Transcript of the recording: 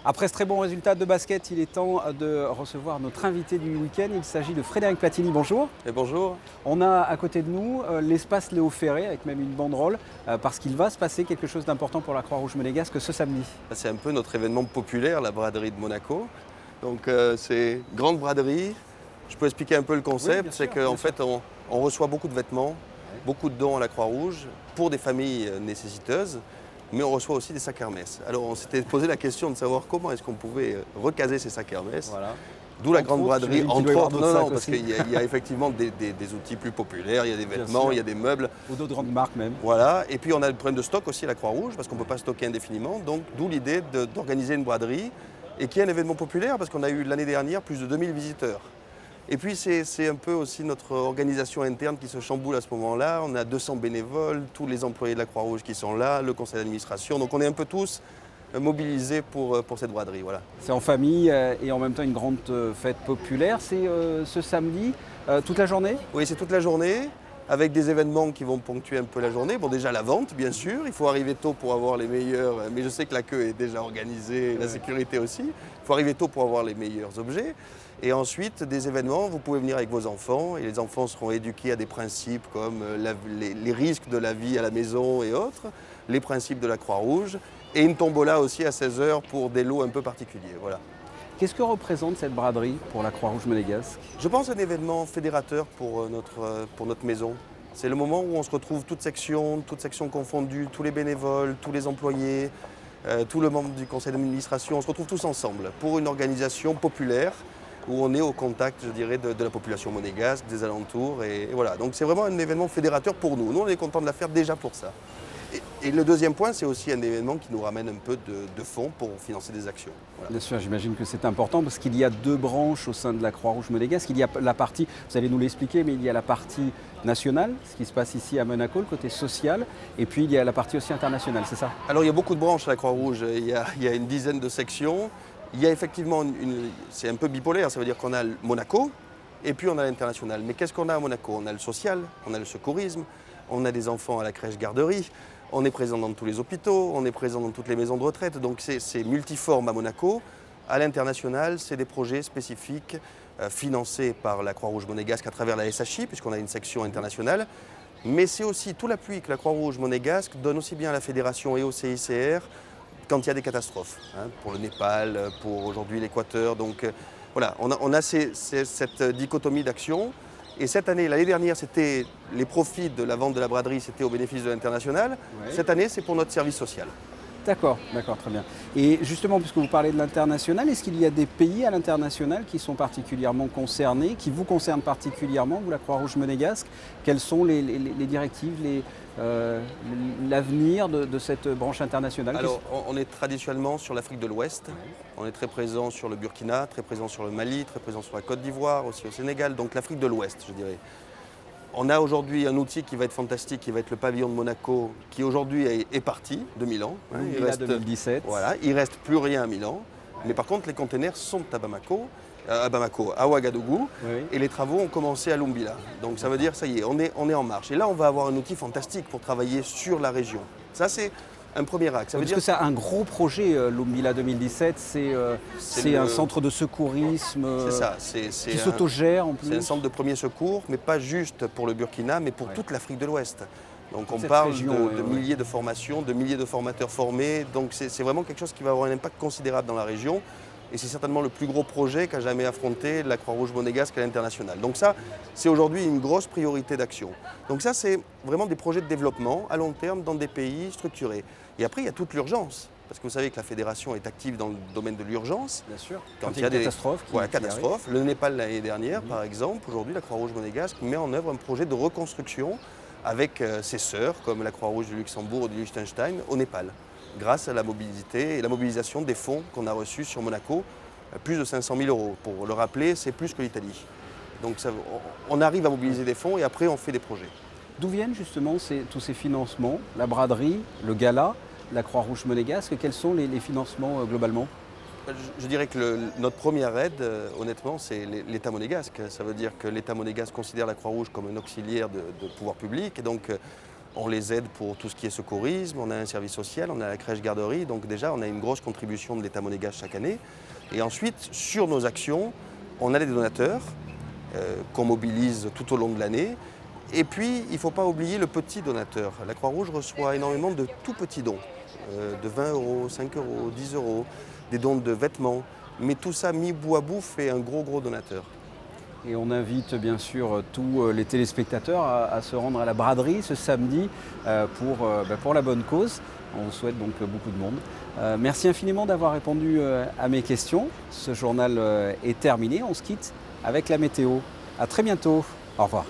Après ce très bon résultat de basket, il est temps de recevoir notre invité du week-end. Il s'agit de Frédéric Platini. Bonjour. Et bonjour. On a à côté de nous l'espace Léo Ferré avec même une banderole parce qu'il va se passer quelque chose d'important pour la Croix-Rouge monégasque ce samedi. C'est un peu notre événement populaire, la braderie de Monaco. Donc c'est grande braderie. Je peux expliquer un peu le concept. Oui, c'est qu'en fait on reçoit beaucoup de vêtements, beaucoup de dons à la Croix-Rouge pour des familles nécessiteuses. Mais on reçoit aussi des sacs Hermès. Alors on s'était posé la question de savoir comment est-ce qu'on pouvait recaser ces sacs Hermès. Voilà. D'où la grande braderie, entre autres. Non, parce qu'il y a effectivement des outils plus populaires, il y a des vêtements, il y a des meubles. Ou d'autres grandes marques même. Voilà, et puis on a le problème de stock aussi à la Croix-Rouge, parce qu'on ne peut pas stocker indéfiniment. Donc d'où l'idée d'organiser une braderie, et qui est un événement populaire, parce qu'on a eu l'année dernière plus de 2000 visiteurs. Et puis c'est un peu aussi notre organisation interne qui se chamboule à ce moment-là. On a 200 bénévoles, tous les employés de la Croix-Rouge qui sont là, le conseil d'administration. Donc on est un peu tous mobilisés pour cette braderie. Voilà. C'est en famille et en même temps une grande fête populaire. C'est ce samedi, toute la journée ? Oui, c'est toute la journée, avec des événements qui vont ponctuer un peu la journée. Bon, déjà la vente, bien sûr. Il faut arriver tôt pour avoir les meilleurs, mais je sais que la queue est déjà organisée, la sécurité aussi. Il faut arriver tôt pour avoir les meilleurs objets. Et ensuite, des événements, vous pouvez venir avec vos enfants et les enfants seront éduqués à des principes comme les risques de la vie à la maison et autres, les principes de la Croix-Rouge et une tombola aussi à 16h pour des lots un peu particuliers. Voilà. Qu'est-ce que représente cette braderie pour la Croix-Rouge monégasque ? Je pense un événement fédérateur pour notre maison. C'est le moment où on se retrouve toutes sections confondues, tous les bénévoles, tous les employés, tous les membres du conseil d'administration. On se retrouve tous ensemble pour une organisation populaire où on est au contact, je dirais, de la population monégasque, des alentours. Et voilà. Donc c'est vraiment un événement fédérateur pour nous. Nous, on est content de la faire déjà pour ça. Et le deuxième point, c'est aussi un événement qui nous ramène un peu de fonds pour financer des actions. Voilà. Bien sûr, j'imagine que c'est important parce qu'il y a deux branches au sein de la Croix-Rouge monégasque. Il y a la partie, vous allez nous l'expliquer, mais il y a la partie nationale, ce qui se passe ici à Monaco, le côté social, et puis il y a la partie aussi internationale, c'est ça ? Alors il y a beaucoup de branches à la Croix-Rouge, il y a une dizaine de sections. Il y a effectivement, c'est un peu bipolaire, ça veut dire qu'on a Monaco et puis on a l'international. Mais qu'est-ce qu'on a à Monaco ? On a le social, on a le secourisme, on a des enfants à la crèche-garderie, on est présent dans tous les hôpitaux, on est présent dans toutes les maisons de retraite. Donc c'est multiforme à Monaco. À l'international, c'est des projets spécifiques financés par la Croix-Rouge monégasque à travers la SHI, puisqu'on a une section internationale. Mais c'est aussi tout l'appui que la Croix-Rouge monégasque donne aussi bien à la fédération et au CICR quand il y a des catastrophes, pour le Népal, pour aujourd'hui l'Équateur. Donc voilà, on a cette dichotomie d'action. Et cette année, l'année dernière, c'était les profits de la vente de la braderie, c'était au bénéfice de l'international. Ouais. Cette année, c'est pour notre service social. D'accord, très bien. Et justement, puisque vous parlez de l'international, est-ce qu'il y a des pays à l'international qui sont particulièrement concernés, qui vous concernent particulièrement, vous la Croix-Rouge monégasque ? Quelles sont les directives, l'avenir de cette branche internationale ? Alors, on est traditionnellement sur l'Afrique de l'Ouest. Ouais. On est très présent sur le Burkina, très présent sur le Mali, très présent sur la Côte d'Ivoire, aussi au Sénégal. Donc l'Afrique de l'Ouest, je dirais. On a aujourd'hui un outil qui va être fantastique, qui va être le pavillon de Monaco, qui aujourd'hui est parti de Milan. Il reste 2017. Voilà, il ne reste plus rien à Milan. Mais par contre, les containers sont à Ouagadougou, oui. Et les travaux ont commencé à Lumbila. Donc ça veut dire, ça y est, on est en marche. Et là, on va avoir un outil fantastique pour travailler sur la région. Ça, c'est un premier axe. Parce que c'est un gros projet, Lumbila 2017, c'est un centre de secourisme qui s'autogère en plus. C'est un centre de premier secours, mais pas juste pour le Burkina, mais pour toute l'Afrique de l'Ouest. Donc on parle de milliers de formations, de milliers de formateurs formés. Donc c'est vraiment quelque chose qui va avoir un impact considérable dans la région. Et c'est certainement le plus gros projet qu'a jamais affronté la Croix-Rouge monégasque à l'international. Donc ça, c'est aujourd'hui une grosse priorité d'action. Donc ça, c'est vraiment des projets de développement à long terme dans des pays structurés. Et après, il y a toute l'urgence. Parce que vous savez que la fédération est active dans le domaine de l'urgence. Bien sûr. Quand il y a des catastrophes. Catastrophes. Le Népal l'année dernière, par exemple. Aujourd'hui, la Croix-Rouge monégasque met en œuvre un projet de reconstruction avec ses sœurs, comme la Croix-Rouge du Luxembourg ou du Liechtenstein, au Népal, grâce à la mobilité et la mobilisation des fonds qu'on a reçus sur Monaco, plus de 500 000 €. Pour le rappeler, c'est plus que l'Italie. Donc on arrive à mobiliser des fonds et après on fait des projets. D'où viennent justement tous ces financements, la braderie, le gala, la Croix-Rouge monégasque? Quels sont les financements globalement? Je dirais que notre première aide, honnêtement, c'est l'État monégasque. Ça veut dire que l'État monégasque considère la Croix-Rouge comme un auxiliaire de pouvoir public. Et donc, On les aide pour tout ce qui est secourisme, on a un service social, on a la crèche-garderie, donc déjà on a une grosse contribution de l'État monégasque chaque année. Et ensuite, sur nos actions, on a des donateurs qu'on mobilise tout au long de l'année. Et puis, il ne faut pas oublier le petit donateur. La Croix-Rouge reçoit énormément de tout petits dons, de 20 euros, 5 euros, 10 euros, des dons de vêtements. Mais tout ça mis bout à bout fait un gros donateur. Et on invite bien sûr tous les téléspectateurs à se rendre à la braderie ce samedi pour la bonne cause. On vous souhaite donc beaucoup de monde. Merci infiniment d'avoir répondu à mes questions. Ce journal est terminé. On se quitte avec la météo. À très bientôt. Au revoir.